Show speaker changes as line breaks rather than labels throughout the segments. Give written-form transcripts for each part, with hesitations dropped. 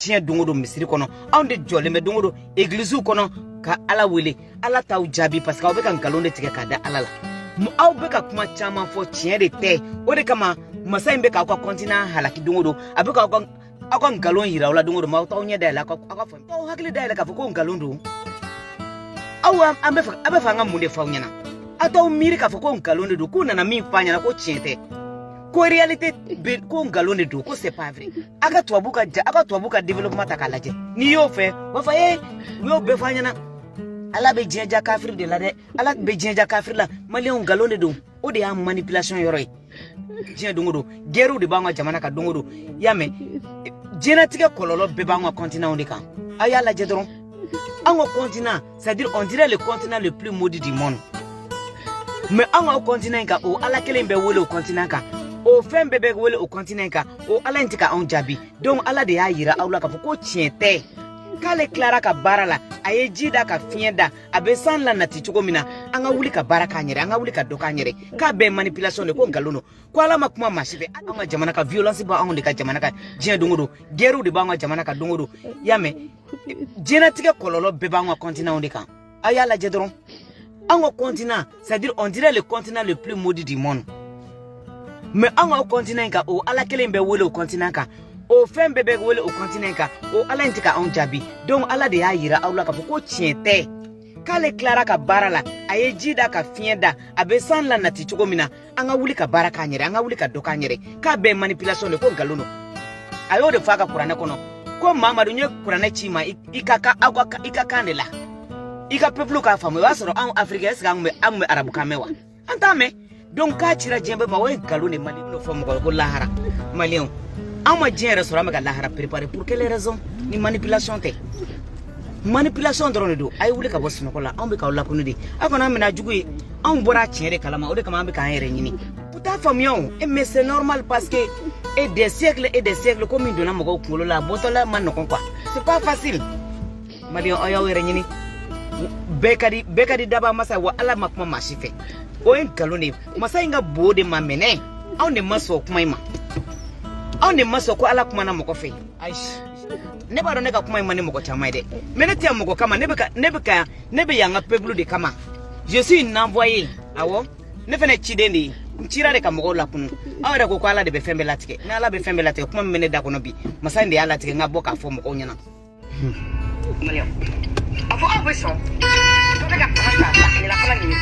tiɲɛ don o don misiri kɔnɔ anw de jɔlen bɛ don o don église kɔnɔ ka Ala wele Ala t'aw jaabi parce que aw bɛ ka nkalon de tigɛ k'a da Ala la aw bɛ ka kuma caman fɔ tiɲɛ de tɛ o de kama masa in bɛ k'aw ka continent halaki don o don a bɛ k'aw ka nkalon yira aw la don o don mais aw t'aw ɲɛ dayɛlɛ aw ka fɔ aw hakili dayɛlɛ k'a fɔ ko nkalon don aw a bɛ fɛ an ka mun de fɔ aw ɲɛna a t'aw miiri k'a fɔ ko nkalon de don k'u nana min fɔ a ɲɛna ko tiɲɛ tɛ ko réalité ko ngalon de do ko c'est pas vrai aka tubabu ka développement ta k'a lajɛ ni y'o fɛ wa fa u y'o bɛɛ fɔ an ɲɛna Ala bɛ diɲɛ ja kafiri de la dɛ Ala bɛ diɲɛ ja kafiri la maliyɛnw ngalon de don o de y'a manipulation yɔrɔ ye diɲɛ don o don guerrew de b'an ka jamana kan don o don i y'a mɛn diɲɛlatigɛ kɔlɔlɔ bɛɛ b'an ka continent de kan a y'a lajɛ dɔrɔn an ka continent c'est-à-dire on dirait le continent le plus maudit du monde mais an ka continent kan o Ala kelen bɛ wele o continent kan o fɛn bɛɛ bɛ wele o continent kan o Ala in tɛ ka anw jaabi donc Ala de y'a yira aw la k'a fɔ ko tiɲɛ tɛ k'ale tilara ka baara la a ye ji da ka fiɲɛ da a bɛ san la nati cogo min na an ka wuli ka baara k'an yɛrɛ an ka wuli ka dɔ k'an yɛrɛ k'a bɛɛ manipulation de ko nkalon don ko Ala ma kuma maa si fɛ an ka jamana ka violence b'anw de ka jamana kan diɲɛ don o don guerrew de b'an ka jamana kan don o don i y'a mɛn diɲɛlatigɛ kɔlɔlɔ bɛɛ b'an ka continent de kan a y'a lajɛ dɔrɔn an ka continent c'est-à-dire on dirait le continent le plus maudit du monde mais an ka continent kan o Ala kelen bɛ wele o continent kan o fɛn bɛɛ bɛ wele o continent kan o Ala in tɛ ka anw jaabi donc Ala de y'a yira aw la k'a fɔ ko tiɲɛ tɛ k'ale tilara ka baara la a ye ji da ka fiɲɛ da a bɛ san la nati cogo min na an ka wuli ka baara k'an yɛrɛ an ka wuli ka dɔ k'an yɛrɛ k'a bɛɛ manipulation de ko nkalon don a y'o de fɔ a ka kuranɛ kɔnɔ ko Mamadu n ye kuranɛ ci ma i ka kan de la i ka peuple k'a faamu o b'a sɔrɔ anw africain est ce que an kun bɛ arabukan mɛn wa an t'a mɛn donc k'a cira diɲɛ bɛɛ ma o ye nkalon de maliyɛn n'o fɔ mɔgɔ ye ko lahara maliyɛnw an ma diɲɛ yɛrɛ sɔrɔ an bɛ ka lahara préparer pour quelle raison ni manipulation tɛ manipulation dɔrɔn de don a ye wuli ka bɔ sunɔgɔ la anw bɛ k'aw lakunu de aw kana an minɛ jugu ye anw bɔra tiɲɛ de kalama o de kama an bɛ k'an yɛrɛ ɲini u t'a faamuya o mais c'est normal parce que des siècles ko min donna mɔgɔw kunkolo la a bɔtɔla ma nɔgɔn quoi c'est pas facile maliyɛnw aw y'aw yɛrɛ ɲini bɛɛ ka di daba masa wa Ala ma kuma maa si fɛ o ye nkalon de masa in ka bo de ma mɛnɛ anw de ma sɔn kuma in ma anw de ma sɔn ko Ala kumana mɔgɔ fɛ ayi ne b'a dɔn ne ka kuma in ma ni mɔgɔ caman ye dɛ mais ne tɛ mɔgɔ kama ne bɛ yan ka peuple de kama je suis une envoyée awɔ ne fana ciden de ye n cira de ka mɔgɔw lakunu aw yɛrɛ ko Ala de bɛ fɛn bɛɛ latigɛ ni Ala bɛ fɛn bɛɛ latigɛ kuma min bɛ ne da kɔnɔ bi masa in de y'a latigɛ n ka bɔ k'a fɔ mɔgɔw ɲɛna a fɔ aw bɛ sɔn dɔ bɛ ka kalan ta a yɛlɛfala ɲini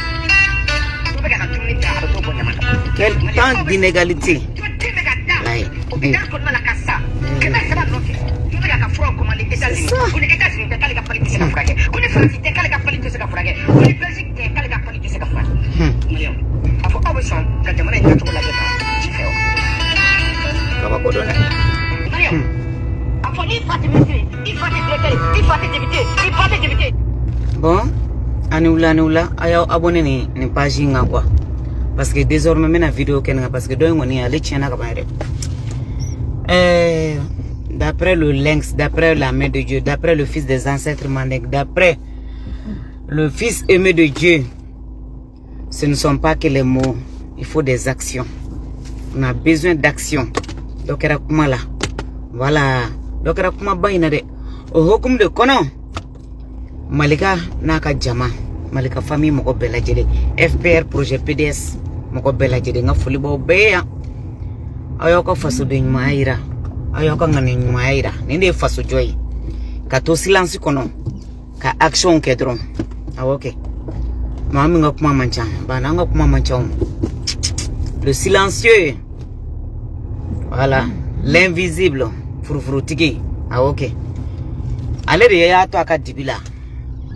dɔ bɛ ka dumuni ta a bɛ t'o bɔ ɲama kan quel temps d'inégalité bon anula ayaw abonné ni page nga quoi parce que désormais mena vidéo ken parce que do ngoni ale tiena ka bayre d'après le lynx, d'après la main de Dieu, d'après le fils des ancêtres Mandek, d'après le fils aimé de Dieu, ce ne sont pas que les mots, il faut des actions. On a besoin d'actions. Donc voilà. Donc au de kono Malika naka jama Malika famille moko bela jele FPR projet PDS moko bela jele nga foli bo beya ayoko faso de nymaira ayoko ngani nymaira ninde faso joy ka to silence kono ka action kedron awoke mami nga kuma mancha bana nga kuma mancha le silencieux voilà l'invisible furufurutigi awoke ale de ya to aka dibila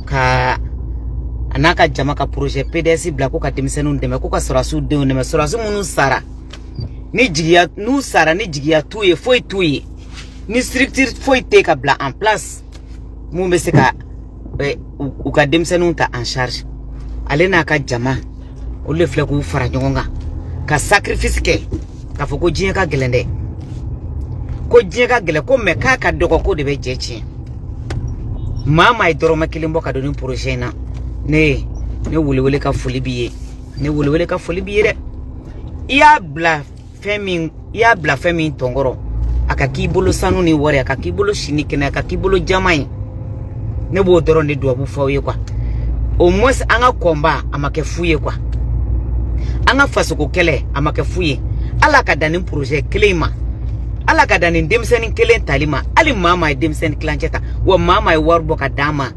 ka anaka jama ka projet PDS bla ko ka demisenu ndeme ko ka sorasu de ndeme sorasu munu sara ni jigiya nu sara ni jigiya tuye foi tuye ni structure foi te ka bla en place mu be se ka u ka demisenu ta en charge ale na ka jama o le fle ko fara nyonga ka sacrifice ke ka foko jiye ka gelende ko jiye ka gele ko me ka dogo ko de be jechi mama idoro makilimbo ka doni projet na ne wulewele ka foli biye ne wulewele ka foli biye de ya bla femi tongoro aka ki bolo sanu ni wori aka ki bolo shini kene aka ki bolo jamai ne bo doron de do bu fawe kwa au moins anga komba amake fuye kwa anga fasuko kele amake fuye ala ka danin projet klima ala ka danin demsen kele talima ali mama e demsen klancheta wa mama e warbo ka dama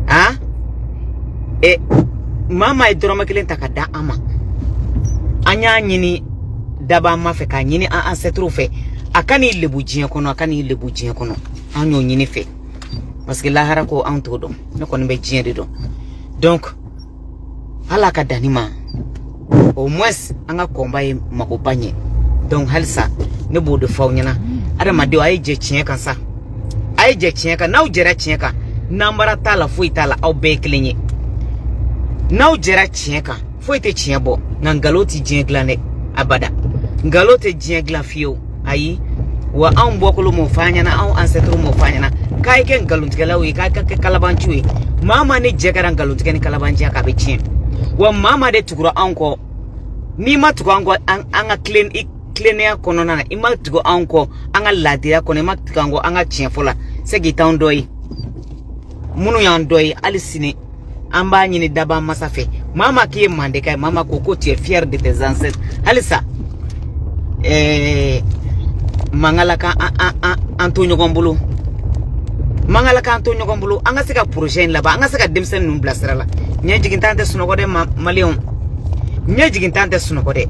ha e mama e droma kele takada ama anya nyini daba ma fe ka nyini an ancêtre fe akani lebu jien kono akani lebu jien kono anyo nyini fe parce que la hara ko an to dom ne ko be jien de do donc ala ka danima au moins anga komba e makopanye donc halsa ne bo de fawnyana ada ma de ay je chien kan sa ay je chien kan naw jera chien kan nambara tala fuitala au be klenye naw jera chien kan fuite chien bo ngaloti jien glane abada ngalote jien glan fio ayi wa an bokolo mo fanyana an ancêtre mo fanyana kai ken galunti galawi kai ka kalabanchi mama ne jegara galunti ken kalabanchi aka be chien wa mama de tukura anko ni matuko anko anga clean kono na imatuko anko anga ladira kono imatuko anko anga chien fola segi town doi munu yan doi alisini amba nyini daba masafe mama ki mande kai mama koko tu es fier de tes ancêtres alisa mangalaka Antonio Gombulu mangalaka Antonio Gombulu anga sika projet la ba anga sika demsen num blasera la nya jigintante suno ko de malion nya jigintante suno ko de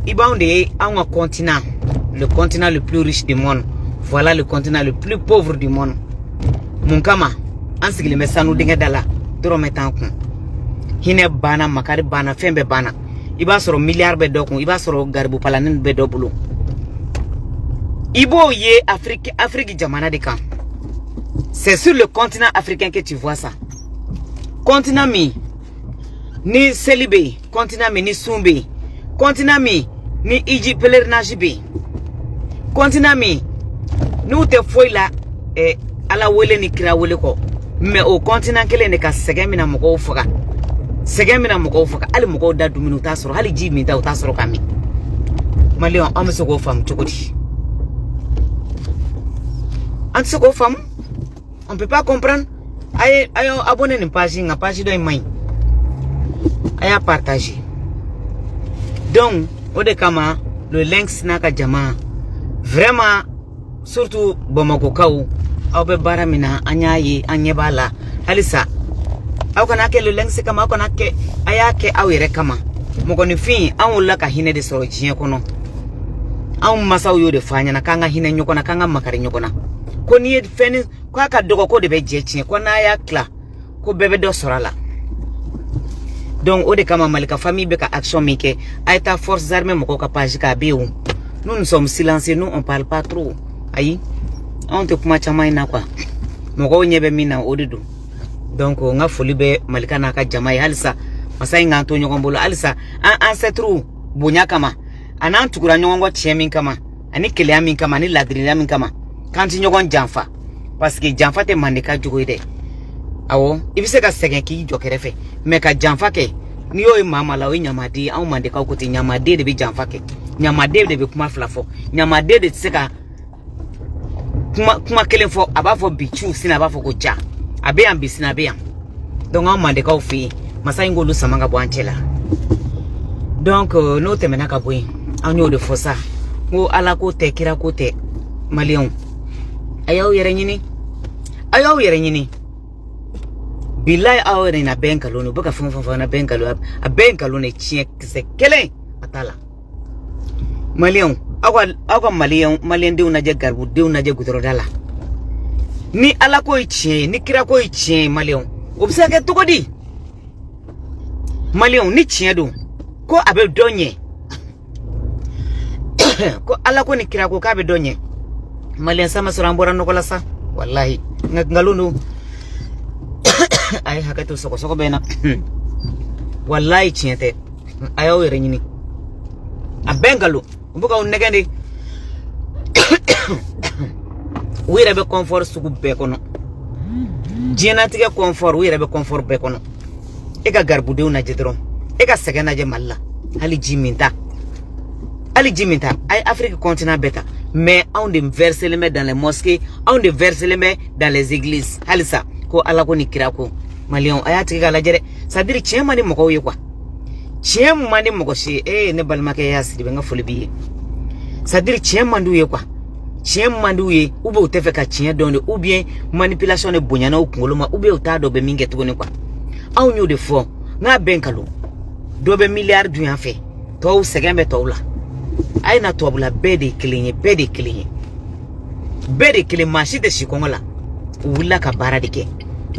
ibaunde anga continent le continent le plus riche du monde voilà le continent le plus pauvre du monde munkama ansigile mesanu dinga dala doro metankun hine bana makari bana fembe bana iba soro milliard be dokun iba soro garbu palanin be dobulu ibo ye Afrique jamana de kan c'est sur le continent africain que tu vois ça continent mi ni Selibe continent mi ni Sumbe continent mi ni Iji pèlerinage be continent mi nous te foi la ala wele ni kira wele ko mais au continent kele ne ka segemina moko fuka segemina moko fuka ali moko da duminu tasoro hali jibi da tasoro kami malion amso go fam chukudi anso go fam on peut pas comprendre ayo abonner ni page nga page do mai aya partager donc ode kama le links naka jama vraiment surtout Bamako kaw aube baramina anyayi anyebala halisa au kana ke le lengse kama au kana ke ayake awire kama mugoni fin an la ka hine de soro jien kono an masaw yo de fanya na kanga hine nyoko na kanga makari nyoko na ko ni feni ko aka dogo ko de be jechien ko na ya kla ko bebe do sorala donc ode kama malika famille be ka action mike aita forces armées moko ka page ka beou nous sommes silencieux, nous on parle pas trop ayi on te kuma chama ina kwa moko nyebe mina odidu donc nga foli be malika na ka jamai halisa masai nga Antonio Gombulu halisa ancêtre bonya kama anan tukura nyongo chemi kama ani kele min kama ni ladrina min kama kanti nyogon janfa parce que janfa te mandika jugo ide awo ibise ka segen ki jokere fe me ka janfa ke ni yo mama la wi nyamadi an mandika ko ti nyamade de bi janfa ke nyamade de bi kuma flafo nyamade de tseka kuma kelen fo abafo bichu sina abafo ko ja abe ambisina be am donc an mandika o fi masai ngolu samanga bwanchela donc no temena ka boy an yo de fosa ngo ala ko te kira ko te malion ayaw yere nyini billahi awere na benkalo no baka fonfon na benkalo a benkalo ne chie kse kele atala malion agwa malion de unaje garbu de unaje gudro dala ni ala ko chie ni kira ko chie malion obseke to kodi malion ni chie do ko abe donye ko ala ko ni kira ko ka be donye malion sama surambora no kola sa wallahi ngalono ay hakato soko bena wallahi chiete ayo yere nyini a bengalo mbuka unegende wira be comfort suku be kono jena tige comfort wira be comfort be kono e ga garbude una jedron e ga segena je malla hali jiminta Ali Jimita, ay Afrique continent bêta. Mais on de verser les mains dans les mosquées, on de verser les mains dans les églises. Halisa, ko ala ko ni kirako. Malion, ayati ga la jere. C'est-à-dire, tiens, mani moko ye quoi. Tiens, mani moko shi, ne balmake ya si, benga folibi. C'est-à-dire, tiens, mandu ye quoi. Tiens, mandu ye, oube ou te fait ka tiens donne, ou bien manipulation de bonyana ou kongoloma, ou bien ou ta dobe minget gone quoi. A on de fond, nga benkalo. Dobe milliard du en fait. Toi ou segembe to la. Ay na to bula bede kilinye. Bede kilinye mashi de shikongola. Wula ka bara dike.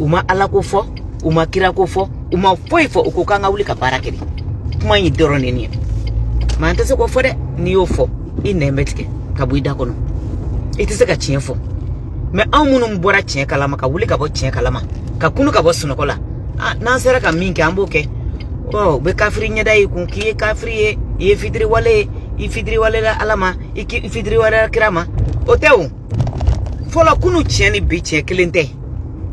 Uma ala ko fo, uma kira ko fo, uma foi fo ukokanga wuli ka bara kiri. Kuma yi doro nini. Ma ntese ko fo de ni yo fo. Ine metike ka buida kono. Itise ka chien fo. Me amunu mbora chien kalama ka wuli ka bo chien kalama. Ka kunu ka bo sunokola. Na sera ka minke amboke. Oh, be kafri nyada yi kunki kafri ye fidri wale la alama ifidri wale kirama otew fola kunu tieni bi tien kelente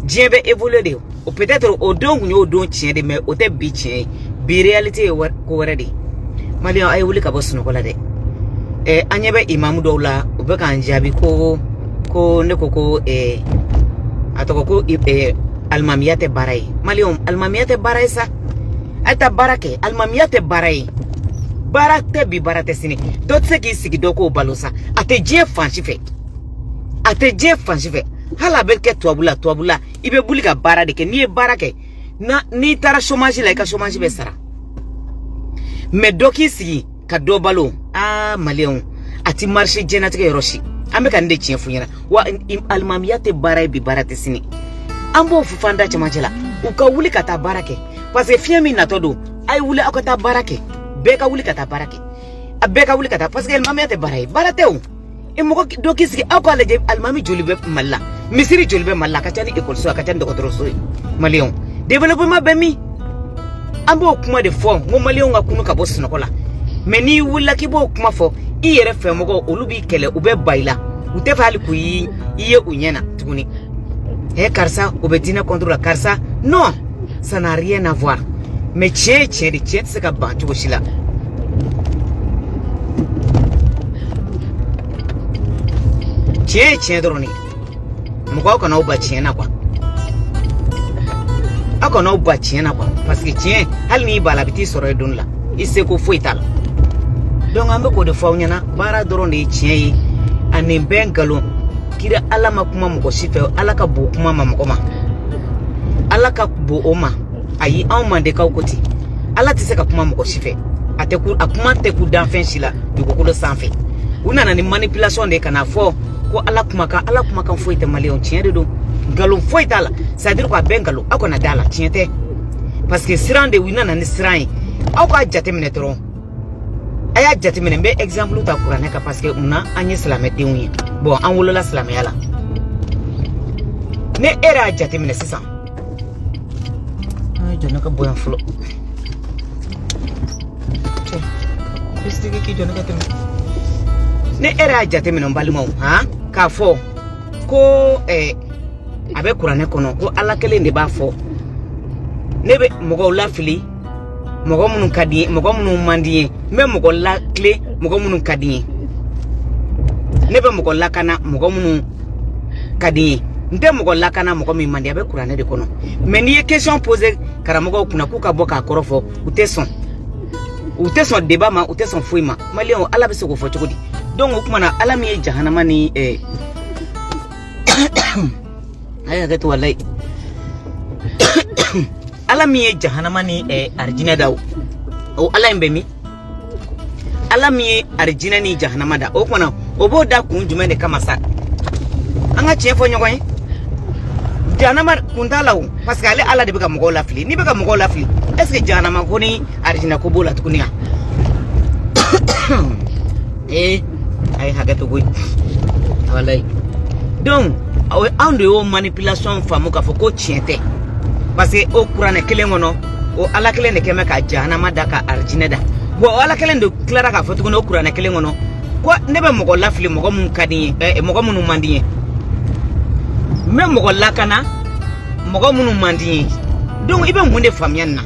dien be évoluer de ou peut-être au don nyo don tien de mais ote bi tien bi réalité ko wara de malion ay wuli ka bosuno ko la de anyebe imam dowla o be kan jabi ko ne ko atoko ko almamiyate baray malion almamiyate baray sa ata barake almamiyate baray barate bi barate sini tot se ki sigi doko balosa ate je fanchi fe hala belke toabula ibe bulika bara de ke ni barake na ni tara chômage la ka chômage be sara me doki sigi ka do balo malion ati marché jenatike roshi ambe kan de chien funyana wa almamiyate baray bi barate sini ambo fufanda chamajela uka wuli kata barake parce que fiemi na todo ay wuli akota barake beka wuli kata barake abeka wuli kata parce que almamiyate baray barateu e moko doki sigi akwa leje almami jolibe malla misiri jolibe malla ka tani école so ka tani docteur so malion développement bemi ambo kuma de fo mo malion nga kunu ka boss nokola meni wula ki bo kuma fo i yere fe moko olubi kele ube baila ute fali ku yi iye unyena tuni karsa obedina contre la karsa non ça n'a rien à voir mais tche c'est ka bantu shila tche droni moko ko na uba tchena kwa akona uba tchena kwa parce que tche hal ni bala biti soro dunla isse ko foital donc ambe ko de fawnyana bara droni tche ani bengalo kira alama kuma moko sife alaka bo kuma mamako alaka bo oma ayi mande ka okoti ala tise ka kuma moko sife ateku akuma teku danfen sila dugukolo sanfe una na ni manipulation de kana fo ko ala kuma kan foite malion tiende do galon foite ala c'est dire ko bengalo akona dala tiente parce que sirande wina na ni siran akwa jatemine tron aya jatemine be exemple ta qur'an ka parce que una anye salame dewi bon an wolola salame yala ne era jatemine sisan ay jona ka boyan fulo ki jona ka tem ne era jatemine mbalimo ka fo ko abe qur'an kono ko ala kele ne ba fo nebe mogo la fili mogo munun kadi mogo munun mandi me mogo la clé mogo munun kadi nebe mogo la kana mogo munun kadi nte mogo la kana mogo mi mandi abe qur'an de kono mais ni question poser karamogo kuna kuka boka korofo uteson débat ma uteson fuima malion ala be se ko fo chokodi donc okumana ala mi jahannama ni aya gato wallahi ala mi jahannama ni arjina daw o ala mbe mi ala mi arjina ni jahannama da o kona obo da kun jume de kama sa anga chefo nyokoy jahannama kuntalaw parce que ala de beka mo la fili ni beka mo la fili est ce que jahannama ko ni arjina ko bola tukuniya ay hagato goy wallahi donc on de manipulation famu ka foko tiente parce que o qur'an kelen ngono o ala kelen de kema ka jahannama da ka arjina da bo ala kelen de clara ka fotu ngono qur'an kelen ngono ko nebe mo la fili mo mun kadi mo mun mandi même mo la kana mo mun mandi donc ibe munde famiana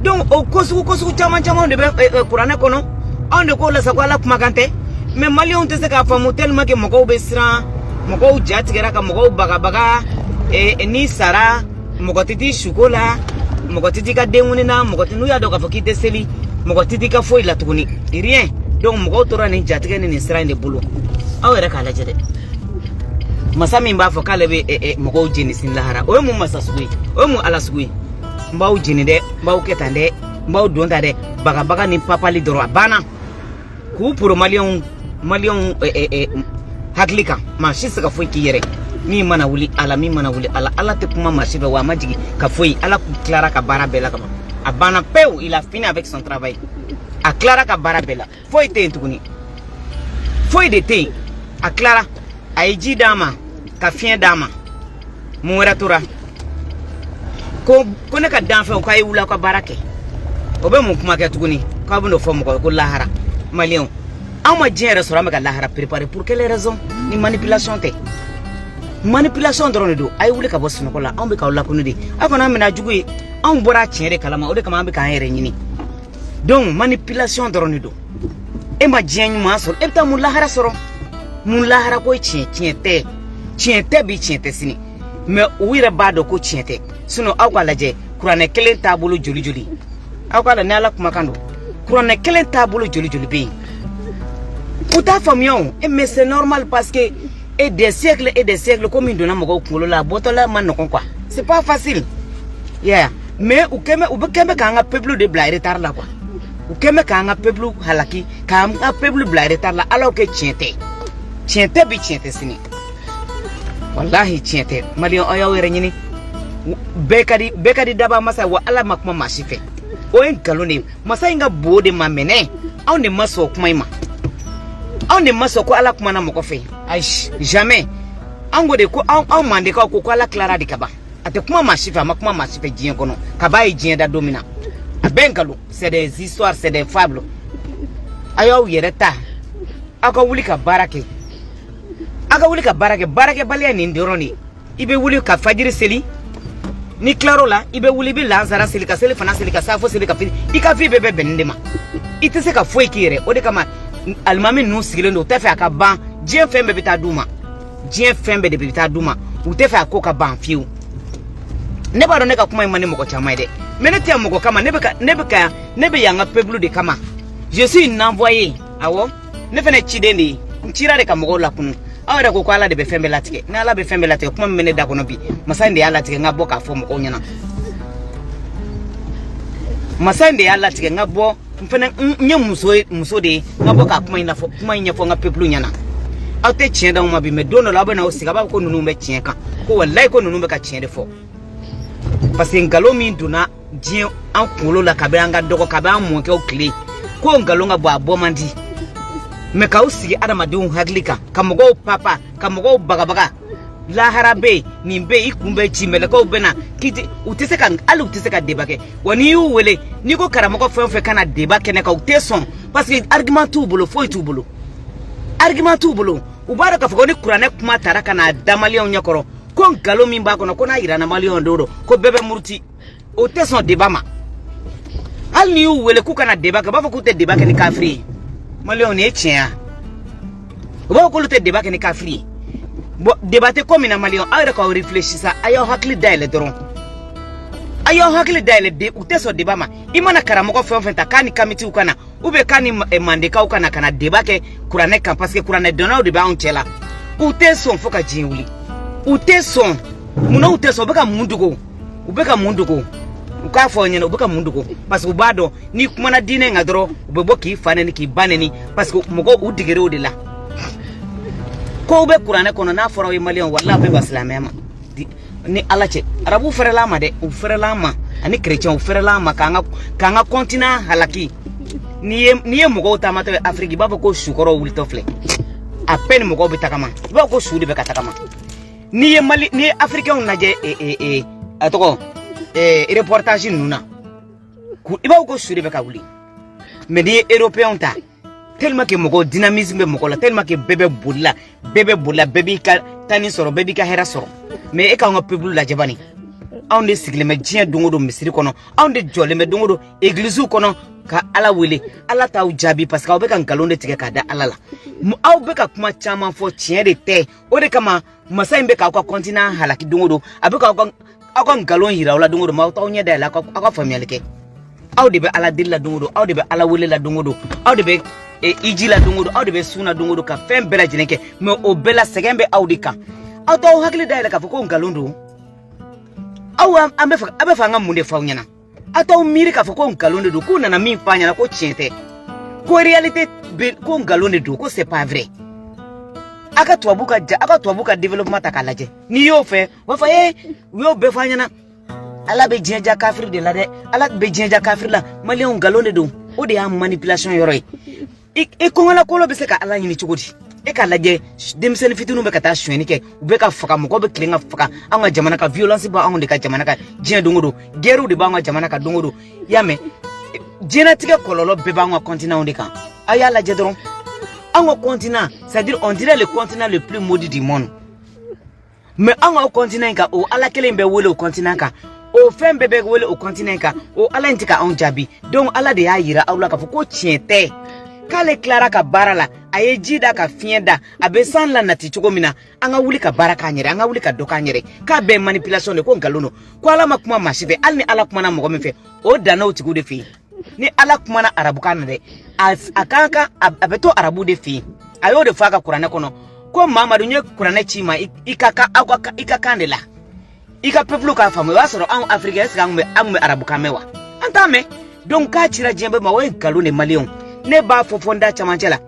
donc o kosu chama de qur'an kono on de ko la sa ko ala kuma kante mais malion te se ka famu tellement que moko be sran moko jatigera ka moko baga ni sara moko titi shukola moko titi ka denwuni na moko tinu ya do ka fokite seli moko titi ka foi la tuguni rien donc moko tora ni jatigera ni sran de bulu awere ka la jede masami mba fo kale be moko jini sin lahara o mu masasugui o mu alasugui mbaw jini de mbaw ketande mbaw donta de baga ni papali doro bana ku pour malion haklika ma shi saka foi kiyere ni mana wuli ala te kuma marché wa majigi ka foi ala Clara ka bara bela kama abana peu il a fini avec son travail a Clara ka bara bela foi te tukuni foi de te a Clara aiji dama ka fien dama muwera tura ko ne ka danfe ko ay wula ko barake obe mu kuma ke tukuni ka bundo fo mo ko lahara malion ama jere restaurant me ka lahara préparer pour quelle raison ni manipulation drone do ay wuli ka boss no ko la on be ka wala ko ndi akona me na jugu on bora tiere kalama o de kama be ka yere nyini donc manipulation drone do e ma jeng ma so e ta mu lahara soro mu lahara ko tiente bi tiente sini mais ouire bado ko tiente sino akwa laje kurane kelen tabulu joli akwa la nala kuma kando kurane kelen tabulu joli bi uta famion et mais c'est normal parce que et des siècles comme indona moko kulo la botola man ko quoi c'est pas facile yeah mais ukeme ka nga peuple de bla retard là quoi ukeme ka nga peuple halaki ka nga peuple bla retard là alors que tiente bi tiente sini wallahi tiente malion oya were nyini bekadi daba masa wa ala makuma mashife o en kalone masa inga bode mamene on ne maso kuma ima on ne maso ko ala kuma na moko fe aish jamais ango de ko on mande ka ko ala Clara de kaba ate kuma mashife makuma mashife jien kono kaba e jien da domina abenkalo c'est des histoires c'est des fables ayo yereta aka wuli ka barake balia ni ndoroni ibe wuli ka fajiri seli ni Claro la ibe wuli bi lanzara seli ka seli fana seli ka safo seli ka fi ika fi bebe benndema ite se ka foi kire o de kama almami nu sigile ndo tefe aka ban jien fembe bita duma u tefe akoka ban fiu ne ba ne ka kuma imani moko chama ide menete moko kama nebe yanga peuple de kama je suis une envoyé awo ne fene chideni nchira de kamoko la kunu awada ko ala de be fembe latike na ala be fembe latike kuma mene da kono bi masande ala tike ngabo ka fo moko nyana masande ala tike ngabo mfene nye muso de ngabo ka kuma ina fo kuma nya fo nga peuple nyana awte chienda uma bi me dono la bana osika ba ko nunu me chienka ko wallahi ko nunu me ka chiende fo parce que ngalo mi duna dien an kulo la kabanga dogo kaba mo ke o clé ko ngalo nga bo abomandi me ka usigi adama de haglika kamogo papa kamogo baga la harabe ni be ikumbe chimele ko bena kiti uteseka ali uteseka debake woni yu wele ni ko karamoko fenfe kana debake ne ka uteson parce que argument tout bolo ubara ka fogoni kurane kuma taraka na damalion nyakoro ko ngalo mimba kono ko na irana malion dodo ko bebe murti uteson debama al ni yu wele ku kana debake ba fo te debake ni kafri malion ni echia ba ko lute debake ni kafri bo débattre comme na malion ayra ko réfléchir ça ayo hakli daile doron ayo hakli daile de uteso debama imana karamo ko fenfenta kani kamiti ukana ube kani mandeka ukana kana debake kurane kan parce que kurane dona de ba on chela uteso foka jinwuli uteso muna uteso beka mundugo ubeka mundugo ukafo nyene ubeka mundugo parce que bado ni kumana dine ngadro ubeboki faneni ki baneni parce que mugo udigere odila ko be kurane kono na foro wi malion wallahi be baslamema ni alache arabu ferelama de u ferelama ani chrétien u ferelama kanga continent halaki ni mugo tamata afrique baba ko shukoro wultofle a peine mugo bitakama ba ko shudi be katakama ni mali ni africain naje atoko reportage nuna ku iba ko shudi be ka wuli mais ni européen ta tellement que moko dynamisme moko la tellement que bébé boula bébé ka tani soro bébé ka hera soro mais e ka nga peuple la jabani anw de sigilen bɛ diɲɛ don o don misiri kɔnɔ anw de jɔlen bɛ don o don église kɔnɔ ka ala wele ala t'aw jaabi parce que aw bɛ ka nkalon de tigɛ k'a da ala la aw bɛ ka kuma caman fɔ tiɲɛ de tɛ o de kama masa in bɛ k'aw ka continent halaki don o don a bɛ k'aw ka nkalon yira aw la don o don mais aw t'aw ɲɛ dayɛlɛ aw ka faamuyali kɛ aw de bɛ ala deli la don o don aw de bɛ ala wele la don o don aw de bɛ iji la don o don aw de bɛ sun na don o don ka fɛn bɛɛ lajɛlen kɛ mais o bɛɛ la sɛgɛn bɛ aw de kan aw t'aw hakili dayɛlɛ k'a fɔ ko nkalon don aw a bɛ fɛ an ka mun de f'aw ɲɛna aw t'aw miiri k'a fɔ ko nkalon de don k'u nana min f'a ɲɛna ko tiɲɛ tɛ ko réalité ko nkalon de don ko c'est pas vrai a ka tubabu ka développement ta k'a lajɛ n'i y'o fɛ u b'a fɔ u y'o bɛɛ f'a ɲɛna ala bɛ diɲɛ ja kafiri de la dɛ ala bɛ diɲɛ ja kafiri la maliyɛnw nkalon de don o de y'a manipulation yɔrɔ ye i kɔngɔla kolo bɛ se ka ala ɲini cogo di e k'a lajɛ denmisɛnnin fitininw bɛ ka taa sonyɛni kɛ u bɛ ka faga mɔgɔ bɛ tilen ka faga anw ka jamana kan violence bɛ anw de ka jamana kan diɲɛ don o don guerrew de b'anw ka jamana kan don o don i y'a mɛn diɲɛlatigɛ kɔlɔlɔ bɛɛ b'anw ka continent de kan a y'a lajɛ dɔrɔn anw ka continent c'est-à-dire on dirait le continent le plus maudit du monde mais anw ka continent kan o ala kelen bɛ wele o continent kan o fɛn bɛɛ bɛ wele o continent kan o ala in tɛ ka anw jaabi donc ala de y'a yira aw la k'a fɔ ko tiɲɛ tɛ k'ale tilara ka baara la a ye ji da ka fiɲɛ da a bɛ san la nati cogo min na an ka wuli ka baara k'an yɛrɛ an ka wuli ka dɔ k'an yɛrɛ k'a bɛɛ manipulation de ko nkalon don ko ala ma kuma maa si fɛ hali ni ala kumana mɔgɔ min fɛ o danna o tigiw de fɛ yen ni ala kumana arabukan na dɛ a kan ka a bɛ to arabu de fɛ yen a y'o de fɔ a ka kuranɛ kɔnɔ ko mamadu n ye kuranɛ ci ma i ka kan de la i ka peuple k'a faamu o b'a sɔrɔ anw africain est-ce que an kun bɛ arabukan mɛn wa an t'a mɛn donc k'a cira diɲɛ bɛɛ ma o ye nkalon de maliyɛnw ne b'a fɔ n da camancɛ la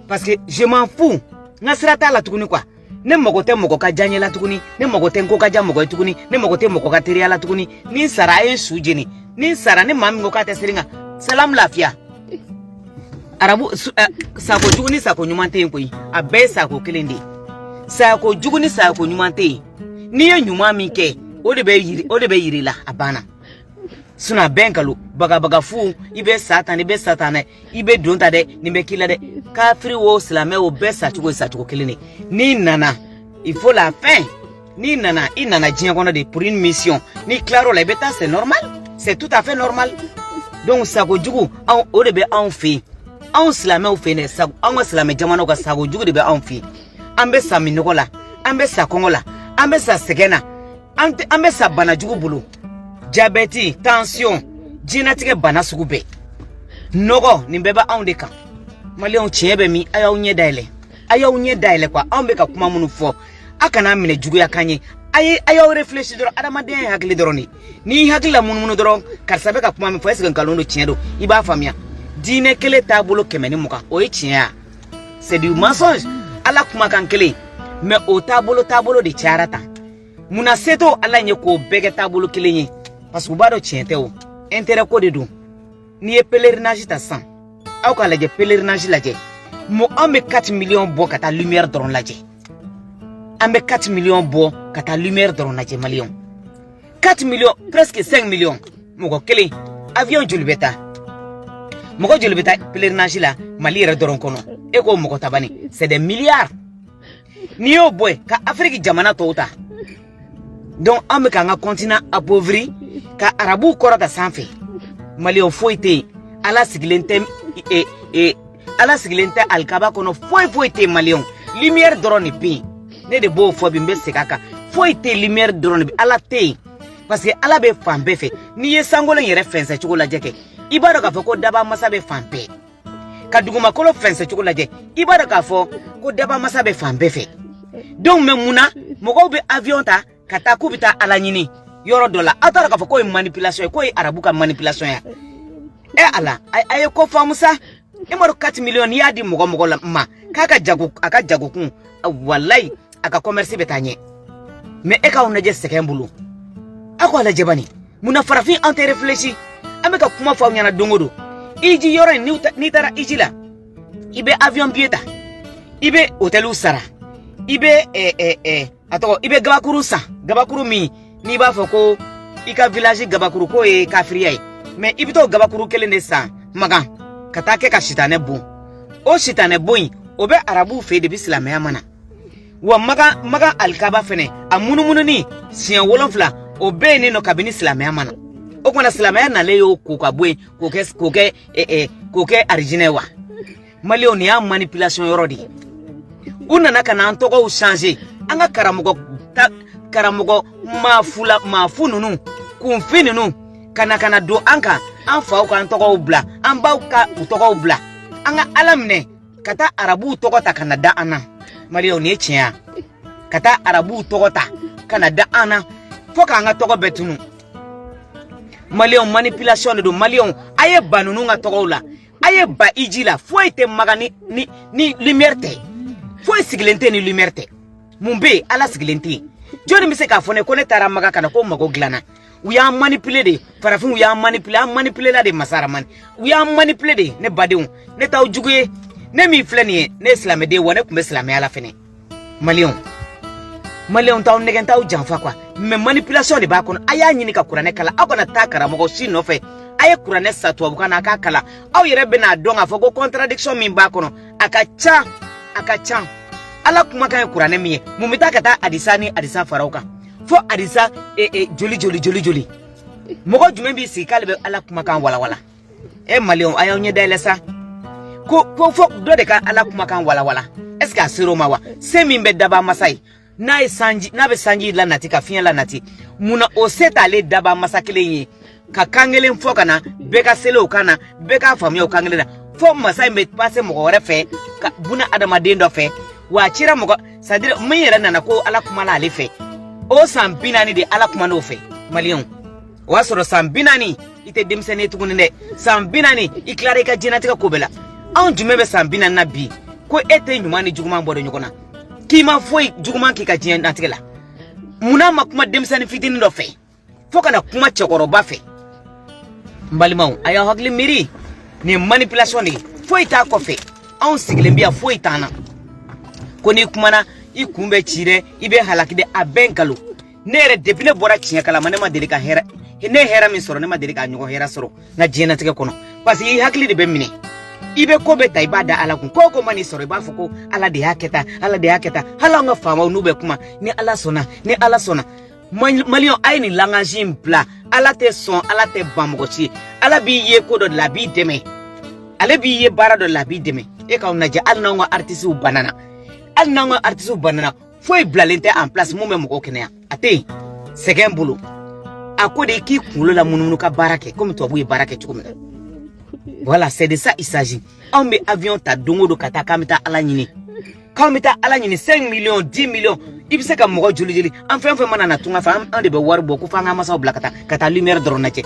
parce que je m'en fous n ka sira t'a la tuguni quoi ne mago tɛ mɔgɔ ka diyaɲɛ la tuguni ne mago tɛ n ko ka diya mɔgɔ ye tuguni ne mago tɛ mɔgɔ ka teriya la tuguni ni n sara a ye n su jeni ni n sara ni maa min ko k'a tɛ sirin kan salam lafiya arabu sako jugu ni sako ɲuman tɛ yen koyi a bɛɛ ye sako kelen de ye sako jugu ni sako ɲuman tɛ yen n'i ye ɲuman min kɛ o de bɛ yiri la a banna sinon a bɛɛ nkalon bagabagafu i bɛ sa tan i bɛ sa tan dɛ i bɛ don ta dɛ nin bɛ k'i la dɛ kafiri o silamɛ o bɛɛ sacogo ye sacogo kelen de n'i nana il faut la fin n'i nana i nana diɲɛ kɔnɔ de pour une mission n'i tilar'o la i bɛ taa c'est normal c'est tout à fait normal donc sago jugu o de bɛ anw fɛ yen anw silamɛw fɛ yen dɛ anw ka silamɛ jamanaw ka sago jugu de bɛ anw fɛ yen an bɛ sa minɔgɔ la an bɛ sa kɔngɔ la an bɛ sa sɛgɛn na an bɛ sa bana jugu bolo diabète tension diɲɛlatigɛ bana sugu bɛɛ nɔgɔ nin bɛɛ bɛ anw de kan maliyɛnw tiɲɛ bɛ min a y'aw ɲɛ dayɛlɛ quoi anw bɛ ka kuma minnu fɔ a kana minɛ juguya kan ye a y'aw réfléchir dɔrɔn adamadenya ye hakili dɔrɔn de n'i hakili la munumunu dɔrɔn karisa bɛ ka kuma min fɔ est ce que nkalon don tiɲɛ don i b'a faamuya diinɛ kelen taabolo 120 o ye tiɲɛ ya c'est du mensonge ala kumakan kelen mais o taabolo de cayara tan munna se t'o ala ɲɛ k'o bɛɛ kɛ taabolo kelen ye parce que u b'a dɔn tiɲɛ tɛ o intérêt ko de don n'i ye pèlerinage ta sisan aw ka lajɛ pèlerinage lajɛ an bɛ 4 millions bɔ ka taa lumière dɔrɔn lajɛ an bɛ 4 millions bɔ ka taa lumière dɔrɔn lajɛ maliyɛnw 4 millions presque 5 millions mɔgɔ kelen avion joli bɛ taa mɔgɔ joli bɛ taa pèlerinage la mali yɛrɛ dɔrɔn kɔnɔ e k'o mɔgɔ ta bani c'est des milliards n'i y'o bɔ yen ka Afrique jamana tɔw ta donc an bɛ k'an ka continent appauvri ka arabu kɔrɔta sanfɛ maliyɛnw foyi tɛ yen ala sigilen tɛ alikaba kɔnɔ foyi tɛ yen maliyɛnw lumière dɔrɔn de bɛ yen ne de b'o fɔ bi n bɛ segin a kan foyi tɛ yen lumière dɔrɔn de bɛ ala tɛ yen parce que ala bɛ fan bɛɛ fɛ n'i ye sankolon yɛrɛ fɛnsɛ cogo lajɛ kɛ i b'a dɔn k'a fɔ ko daba masa bɛ fan bɛɛ ka dugumakolo fɛnsɛ cogo lajɛ i b'a dɔn k'a fɔ ko daba masa bɛ fan bɛɛ fɛ donc mais munna mɔgɔw bɛ avion ta ka taa k'u bɛ taa ala ɲini yɔrɔ dɔ la aw t'a dɔn k'a fɔ k'o ye manipulation ye k'o ye arabu ka manipulation ya ala a ye ko faamu sa e ma dɔn 4 millions n'i y'a di mɔgɔ la ma k'a ka jagokun walayi a ka commerce bɛ taa ɲɛ mais e k'aw lajɛ sɛgɛn bolo a k'aw lajɛ bani munna farafin an tɛ réfléchir an bɛ ka kuma fɔ aw ɲɛna don o don iji yɔrɔ in n'i taara iji la i bɛ avion billet ta i bɛ hôtel sara i bɛ a tɔgɔ i bɛ gabakuru san gabakuru min n'i b'a fɔ ko i ka village gabakuru k'o ye kafiriya ye mais i bɛ t'o gabakuru kelen de san magan ka taa kɛ ka sitanɛ bon o sitanɛ bon in o bɛ arabuw fɛ yen depuis silamɛya mana wa magan alikaba fɛnɛ a munumununi siɲɛ 7 o be ni no kabini silamɛya mana o kuma silamɛya na le yo ko ka boy ko ke original wa Malien ni ya manipulation yoro di unana kana antoko changer anga karamogo mafu nunu kunfi nunu kana do anka anfa ko antoko bla amba ka utoko bla anga alamne kata arabu tokota kana da ana Malien ni echia kata arabu tokota kana da ana foka anga toko betunu Malien manipulation de Malien aye banunu nga toko la aye ba ijila foi te magani ni liberté foi siglente ni liberté mumbe ala siglente joni mi se ka fone ko ne tara maga kana ko mago glana we are manipuler de farafin we are manipuler la de masara man we are manipuler de ne badew ne taw juguye ne mi flani ne islam de wone ko islam ala fene Malien taw negen taw janfa quoi mais manipulation de ba kono aya nyini ka kurane kala akona takara mago sino fe aye kurane satwa bukana aka kala aw yere bena donga fogo contradiction min ba kono akacha ala kuma kan kurane miye mumita kata adisa farauka fo adisa joli mogo jume bi sikale be ala kuma kan wala Malien ayo nye dele sa ko fo do de ka ala kuma kan wala est-ce que asiro mawa semi be daba masai na be sanji la nati ka fiya la nati muna o seta le daba masakile yi ka kangele fo kana be ka selo kana be ka famia o kangele na fo masai me passe mo gore fe ka buna adama dendo fe wa chira mo sadire mun yera nana ko ala kuma la lefe o sambinani de ala kuma no fe Malien wa soro sambinani ite demsene tukuninde sambinani iklare ka jinatika kobela an jumebe sambinani na bi ko ete nyumani juguma bodo nyukona kima foi juguma ki ka jinatika la muna makuma demsene fitini do fe foka na kuma chekoro ba fe mbalimaw aya hagli miri ni manipulation ni foi ta ko fe an siglembia foi tana koni kumana ikumbe chire ibe halakide abenkalo nere depuis bora chinya kala manema delika hera ne hera min soro ne ma delika nyugo hera soro na jena tike kono parce que hakli de bemine ibe ko be tay bada ala kun ko mani soro ba fuko ala de haketa hala nga fama nube kuma ni ala sona Malien ay ni langage pla ala te son ala te bamgochi ala bi ye ko do la bi deme ala bi ye bara do la bi deme e ka onaje al nango artiste u banana foi blalente en place mo même ko kenya ate segen bulu akode ki kulo la mununu ka barake comme to boy barake tukum voilà c'est de ça il s'agit on be avion ta dongo do kata kamita ala nyini 5 millions 10 millions ibise ka mo joli enfin manana tunga fa an de be war boku fa nga masa blakata kata lumière dronache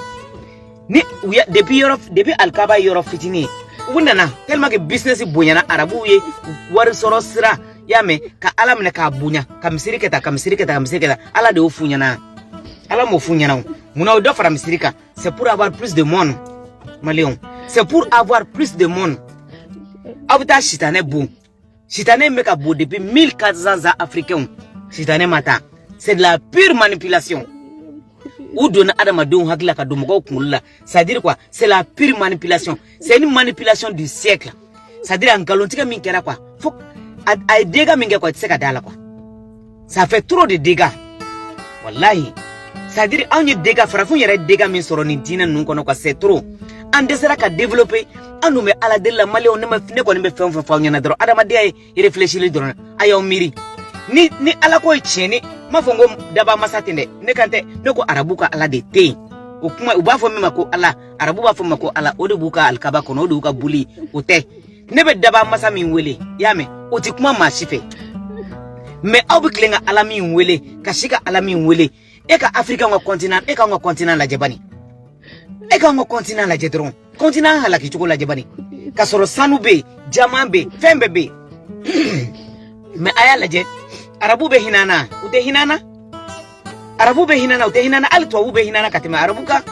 ni depuis alkaba Europe fitini wundana tellement que business bonyana arabu ye war soro sira yame ka ala mne ka bunya ka misiriketa ala de ofunyana ala mo funyana muna o do fara misirika c'est pour avoir plus de monde Malien c'est pour avoir plus de monde abta chitane me ka bo depuis 1400 ans africains chitane mata c'est de la pure manipulation ou donne adama don hakla ka do mo kulla c'est-à-dire quoi c'est la pure manipulation c'est une manipulation du siècle c'est-à-dire en galontika min kera quoi faut ay dégâts minge ko tseka dala quoi ça fait trop de dégâts wallahi c'est-à-dire on y dégâts farafun yere dégâts min soro ni dina nun kono quoi c'est trop en desera ka développer anu me ala de la Malien ne ma fine ko ne be fa nyana dro adama de ay réfléchir le dro ayo miri ni ala ko cheni ma fongo daba masatinde ne kante ne ko arabuka ala de te o kuma uba fo mema ko ala arabu ba fo mako ala o de buka alkaba kono o de buka buli o te nebe daba masa min wele yame o ti kuma ma shife me abu klenga ala min wele kashika ala min wele e ka Afrika ngo continent la jebani e ka ngo continent la jedron continent hala ki chuko la jebani kasoro sanube jamambe fembebe me aya la je arabu be hinana ute hinana al to ube hinana katima arabuka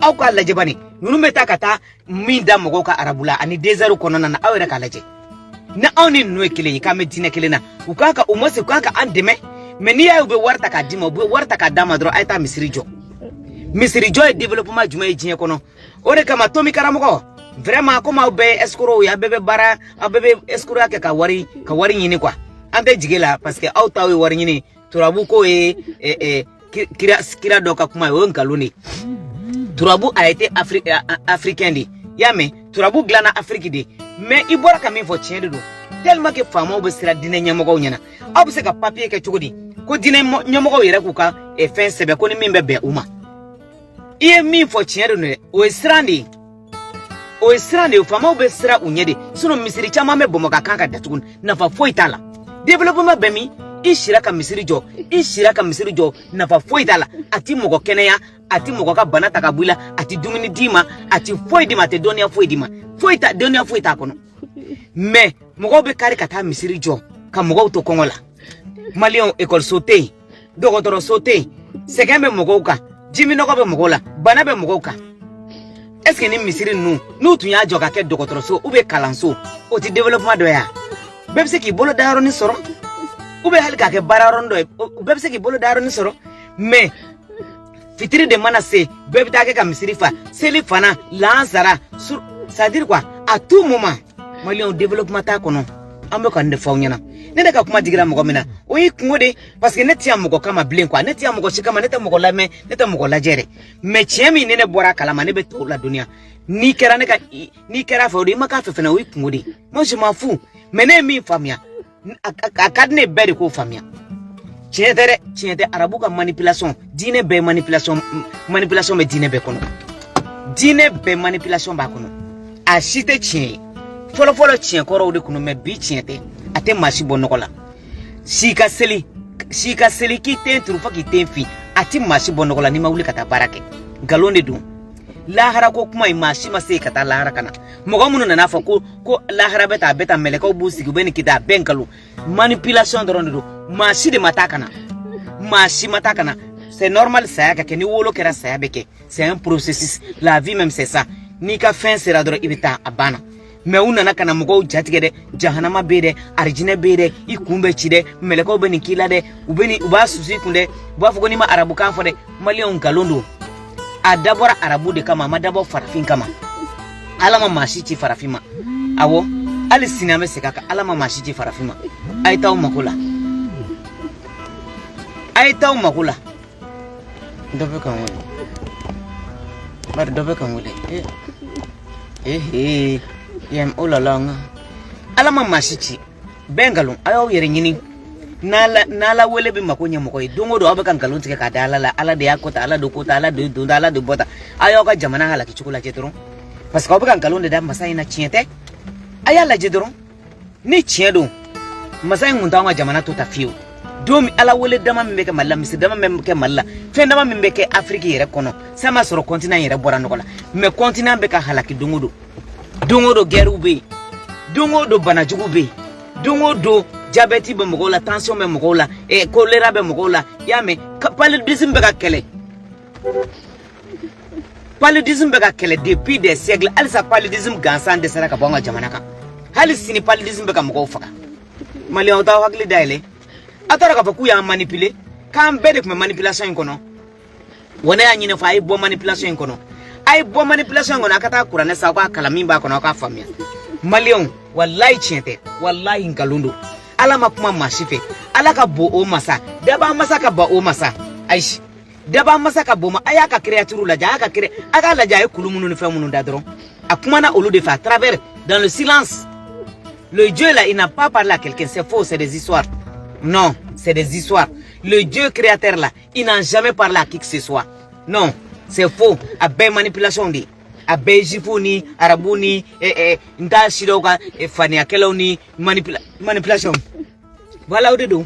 au ka la jebani nunu meta kata minda mogo ka arabula ani dezeru konona na awere ka laje na oni nwe kile ka medina kile na ukaka umose ukaka andeme meni ya ube warta ka dimo ube warta ka dama dro aita misirijo e development juma e jinye kono ore kama tomi karamogo vraiment koma ube escrow ya bebe bara abebe escrow ya ka wari nyini kwa ante jigela parce que auta we wari nyini turabu ko kira doka kuma o ngaloni turabu a été africain di yame turabu glana Afrique di mais ibora ka min fo tiende do tellement que famo be sira dine nyamogo nyana abu se ka papier ke chugodi ko dine nyamogo yere ku ka e fen sebe ko ni min be uma iye min fo tiende no o sirandi o famo be sira unyede suno misiri chama me bomo ka kanka datugun na fa foitala développement bemi ishira ka misiri jo na fa foitala ati mogo keneya ati mogo ka banata ka buila ati dumini dima ati foidima te donia foidima foita donia foita kono mais mogo be kari kata misiri jo ka mogo to kongola malion école sauté dogotoro sauté segembe mogo ka jimi no ko be mogo la bana be mogo ka est-ce que ni misiri nu tunya jo ka ke dogotoro so ube kalanso o ti développement do ya bebse ki bolo daro ni soro ube hal ka ke bararondo bebse ki bolo daro ni soro mais fitiri de mana se bebta ke ka misiri fa seli fana lanzara sur ça dire quoi à tout moment malion développement ta kono ambe ko ande fawnyana ne daga kuma digira mo gomina o yi ngode parce que netia mo kama blen quoi netia mo chikama neta mo la me neta mo la jere me chemi ne bora kala mane be to la dunia ni kera ne ka ni kera fa odi maka fefena o yi ngode mo je m'en fous mene mi famia akadne beri ko famia tiete arabu ka manipulation dine be manipulation be dine be kono dine be manipulation ba kono a chite chien folo chien koro de kuno me bi chiente ate mashi bonokola shika seli ki ten trufa ki ten fi ati mashi bonokola ni mawuli kata barake galonde du lahara ko kuma mashi mase kata lahara kana mogo munu na nafa ko lahara beta meleka obusi kubeni kita benkalu manipulation doron do mashi de matakana c'est normal ça ka ni wolo kera ça beke c'est un processus la vie même c'est ça ni ka fin sera doro ibita abana me una na kana mugo jatige de jahanama bede arjine bede ikumbe chide meleko beni kila de ubeni uba susi kunde ba fugo ni ma arabu kan fode malion kalondo adabora arabu de kama madabo farafin kama alama mashichi farafima awo ali siname sekaka alama mashichi farafima aitaw makula dobe kan wole yam olalanga alama mashichi bengalon ayo yere nyini nala wele be makonya mokoy dongo do abakan kalon tike ka dalala ala de yakota ala do kota ala do ala do bota ayo ka jamana hala ki chukula jetron parce que abakan kalon de da masai na chiente aya la jedron ni chiedo masai muntawa jamana to tafiu domi ala wele dama mbeke malla misi dama mbeke malla fe dama mbeke afrique yere kono sama soro continent yere bora nokola me continent be ka hala ki dongo do geru be dongo do banajugu be dongo do diabète be mogola tension be mogola e choléra be mogola yame paludisme be ka kele depuis des siècles alsa paludisme gansan de sara ka bonga jamana ka halisini paludisme be ka mogo faka mali on taw hakli daile atara ka faku ya manipuler kan be de kuma manipulation kono wona ya nyine fa ay bo manipulation kono akata kurane sa kwa kala mimba kono ka famia malion wallahi chiente wallahi ngalundo ala makuma mashife ala ka bo o masa daba masa ka ba o masa aish daba masa ka bo ma aya ka créature la ja ka cré aka la ja e kulumunu ne famunu dadron akuma na olu de fa travers dans le silence le Dieu là il n'a pas parlé à quelqu'un c'est faux c'est des histoires non c'est des histoires le Dieu créateur là il n'a jamais parlé à qui que ce soit non c'est faux a ben manipulation di a ben jifuni arabuni nda shidoka fani akelo ni manipulation voilà au dedans